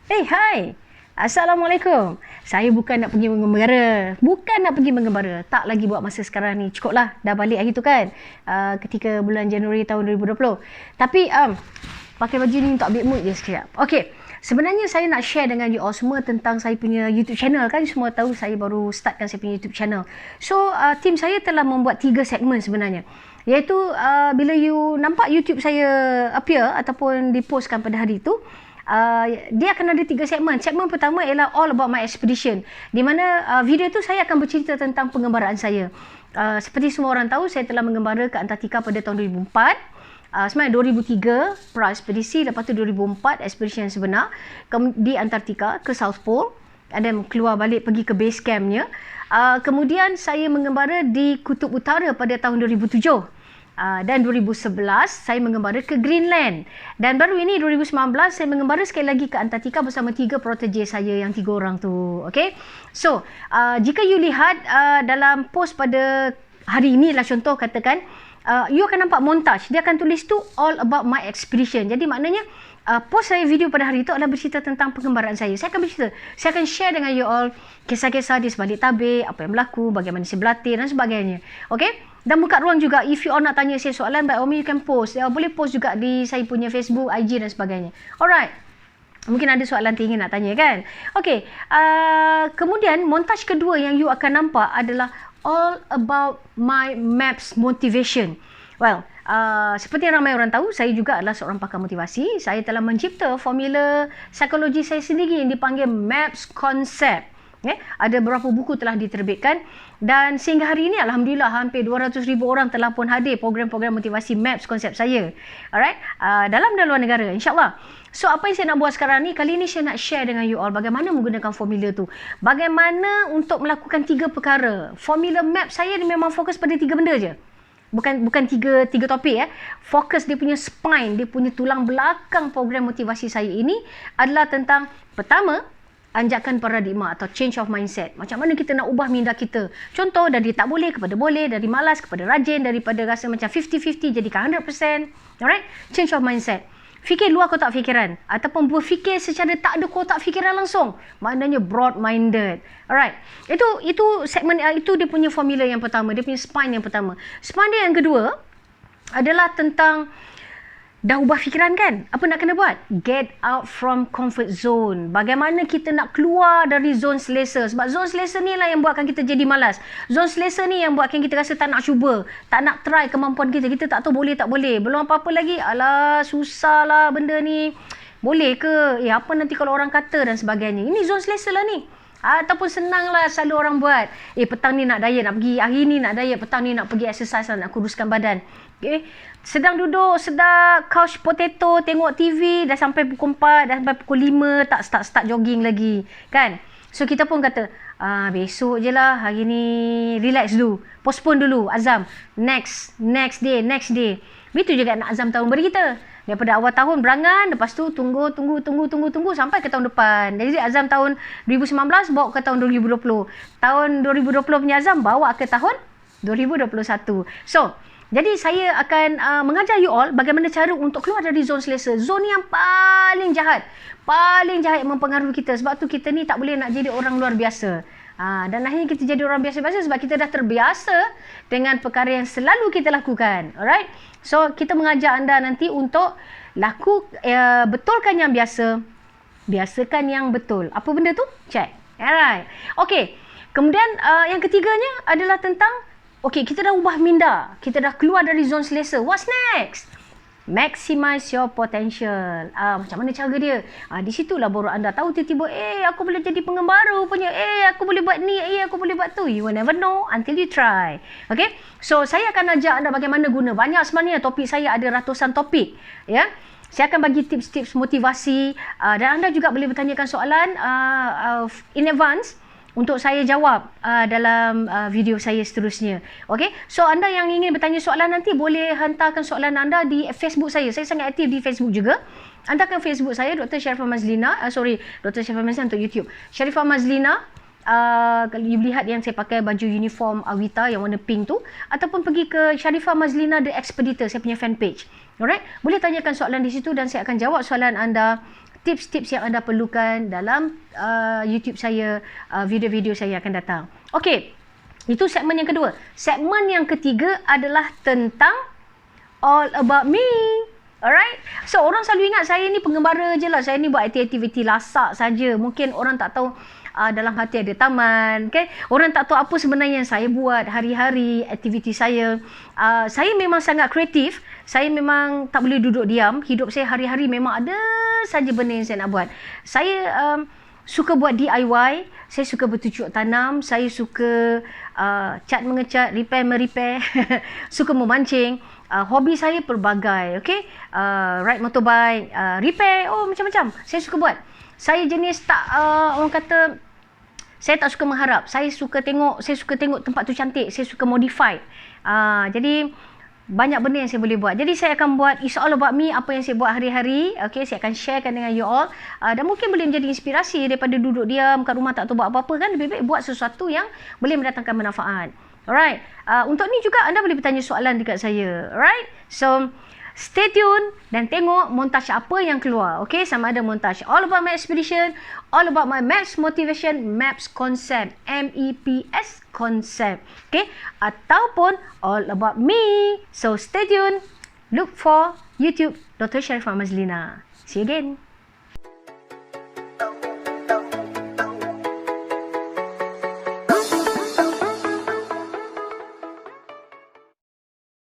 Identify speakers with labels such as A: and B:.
A: Hai. Assalamualaikum. Saya bukan nak pergi mengembara. Bukan nak pergi mengembara. Tak lagi buat masa sekarang ni. Cukuplah. Dah balik hari tu kan. Ketika bulan Januari tahun 2020. Tapi, pakai baju ni untuk update mood je sekejap. Okay. Sebenarnya saya nak share dengan you all semua tentang saya punya YouTube channel kan. Semua tahu saya baru startkan saya punya YouTube channel. So, tim saya telah membuat 3 segmen sebenarnya. Iaitu, bila you nampak YouTube saya appear ataupun dipostkan pada hari itu, dia akan ada 3 segmen. Segmen pertama ialah all about my expedition, di mana video tu saya akan bercerita tentang pengembaraan saya. Seperti semua orang tahu, saya telah mengembara ke Antartika pada tahun 2004. Sebenarnya 2003 pra-ekspedisi, lepas tu 2004 ekspedisi yang sebenar di Antartika ke South Pole, dan keluar balik pergi ke base campnya. Kemudian saya mengembara di Kutub Utara pada tahun 2007. Dan 2011 saya mengembara ke Greenland, dan baru ini 2019 saya mengembara sekali lagi ke Antartika bersama 3 protege saya yang 3 orang tu. Okay, so jika you lihat dalam post pada hari ini lah, contoh katakan, you akan nampak montage, dia akan tulis tu all about my expedition. Jadi maknanya post saya video pada hari itu adalah bercerita tentang pengembaraan saya. Saya akan bercerita, saya akan share dengan you all kisah-kisah di sebalik tabir, apa yang berlaku, bagaimana saya berlatih dan sebagainya. Okay, dan buka ruang juga, if you all nak tanya saya soalan, by all means you can post. Boleh post juga di saya punya Facebook, IG dan sebagainya. Alright, mungkin ada soalan tinggi nak tanya kan. Okay, kemudian montage kedua yang you akan nampak adalah all about my maps motivation. Well, seperti yang ramai orang tahu, saya juga adalah seorang pakar motivasi. Saya telah mencipta formula psikologi saya sendiri yang dipanggil MAPS Concept. Ada beberapa buku telah diterbitkan, dan sehingga hari ini alhamdulillah hampir 200,000 orang telah pun hadir program-program motivasi MAPS konsep saya. Alright, dalam dan luar negara, insyaAllah. So, apa yang saya nak buat sekarang ni, kali ni saya nak share dengan you all bagaimana menggunakan formula tu. Bagaimana untuk melakukan 3 perkara. Formula MAPS saya ni memang fokus pada 3 benda je. Bukan tiga topik ya. Fokus dia punya spine, dia punya tulang belakang program motivasi saya ini adalah tentang, pertama, anjakan paradigma atau change of mindset. Macam mana kita nak ubah minda kita. Contoh, dari tak boleh kepada boleh, dari malas kepada rajin, daripada rasa macam 50-50 jadikan 100%. Alright? Change of mindset. Fikir luar kotak fikiran, ataupun berfikir secara tak ada kotak fikiran langsung. Maknanya broad-minded. Alright? Itu segmen, itu dia punya formula yang pertama, dia punya spine yang pertama. Spine dia yang kedua adalah tentang, dah ubah fikiran kan? Apa nak kena buat? Get out from comfort zone. Bagaimana kita nak keluar dari zon selesa. Sebab zon selesa ni lah yang buatkan kita jadi malas. Zon selesa ni yang buatkan kita rasa tak nak cuba, tak nak try kemampuan kita. Kita tak tahu boleh tak boleh. Belum apa-apa lagi, alah susah lah benda ni. Boleh ke? Apa nanti kalau orang kata dan sebagainya. Ini zon selesa lah ni. Ataupun senang lah selalu orang buat. Petang ni nak diet, nak pergi. Hari ni nak diet, petang ni nak pergi exercise lah, nak kuruskan badan. Okay. Sedang duduk, sedar couch potato, tengok TV, dah sampai pukul 4, dah sampai pukul 5, tak start jogging lagi. Kan? So, kita pun kata, besok je lah, hari ni relax dulu. Postpone dulu, azam. Next day. Begitu juga nak azam tahun baru kita. Daripada awal tahun berangan, lepas tu tunggu sampai ke tahun depan. Jadi azam tahun 2019 bawa ke tahun 2020. Tahun 2020 punya azam bawa ke tahun 2021. So, jadi saya akan mengajar you all bagaimana cara untuk keluar dari zon selesa. Zon yang paling jahat yang mempengaruhi kita. Sebab tu kita ni tak boleh nak jadi orang luar biasa. Dan akhirnya kita jadi orang biasa-biasa sebab kita dah terbiasa dengan perkara yang selalu kita lakukan. Alright? So, kita mengajar anda nanti untuk betulkan yang biasa, biasakan yang betul. Apa benda tu? Check. Alright. Okay. Kemudian yang ketiganya adalah tentang, okay, kita dah ubah minda. Kita dah keluar dari zon selesa. What's next? Maximize your potential. Macam mana cara dia? Di situlah baru anda tahu tiba-tiba, aku boleh jadi pengembara punya. Aku boleh buat ni. Aku boleh buat tu. You will never know until you try. Okay? So, saya akan ajak anda bagaimana guna. Banyak sebenarnya topik saya, ada ratusan topik. Ya. Saya akan bagi tips-tips motivasi. Dan anda juga boleh bertanyakan soalan in advance untuk saya jawab dalam video saya seterusnya. Okey? So, anda yang ingin bertanya soalan nanti boleh hantarkan soalan anda di Facebook saya. Saya sangat aktif di Facebook juga. Hantarkan Facebook saya, Dr. Sharifah Mazlina. Dr. Sharifah Mazlina untuk YouTube. Sharifah Mazlina. Kalau you lihat yang saya pakai baju uniform Awita yang warna pink tu. Ataupun pergi ke Sharifah Mazlina The Expeditor, saya punya fan page. Alright? Boleh tanyakan soalan di situ dan saya akan jawab soalan anda tips-tips yang anda perlukan dalam YouTube saya, video-video saya akan datang. Okey, itu segmen yang kedua. Segmen yang ketiga adalah tentang all about me. Alright, so orang selalu ingat saya ni pengembara je lah, saya ni buat aktiviti lasak saja. Mungkin orang tak tahu dalam hati ada taman, okay? Orang tak tahu apa sebenarnya yang saya buat hari-hari, aktiviti saya. Saya memang sangat kreatif, saya memang tak boleh duduk diam. Hidup saya hari-hari memang ada saja benda yang saya nak buat. Saya suka buat DIY, saya suka bertucuk tanam, saya suka cat mengecat, repair merepair, suka memancing. Hobi saya pelbagai, okay? Ride motorbike, repair, macam-macam. Saya suka buat. Saya jenis tak, orang kata, saya tak suka mengharap. Saya suka tengok tempat tu cantik. Saya suka modify. Jadi, banyak benda yang saya boleh buat. Jadi, saya akan buat It's All About Me, apa yang saya buat hari-hari. Okay, saya akan sharekan dengan you all. Dan mungkin boleh menjadi inspirasi daripada duduk diam kat rumah tak tahu buat apa-apa kan. Lebih baik buat sesuatu yang boleh mendatangkan manfaat. Alright. Untuk ni juga anda boleh bertanya soalan dekat saya. Alright. So, stay tune dan tengok montaj apa yang keluar. Okay. Sama ada montaj All About My Expedition, All About My Maps Motivation, Maps Concept. MEPS Concept. Okay. Ataupun All About Me. So, stay tune. Look for YouTube Dr. Sharifah Mazlina. See you again.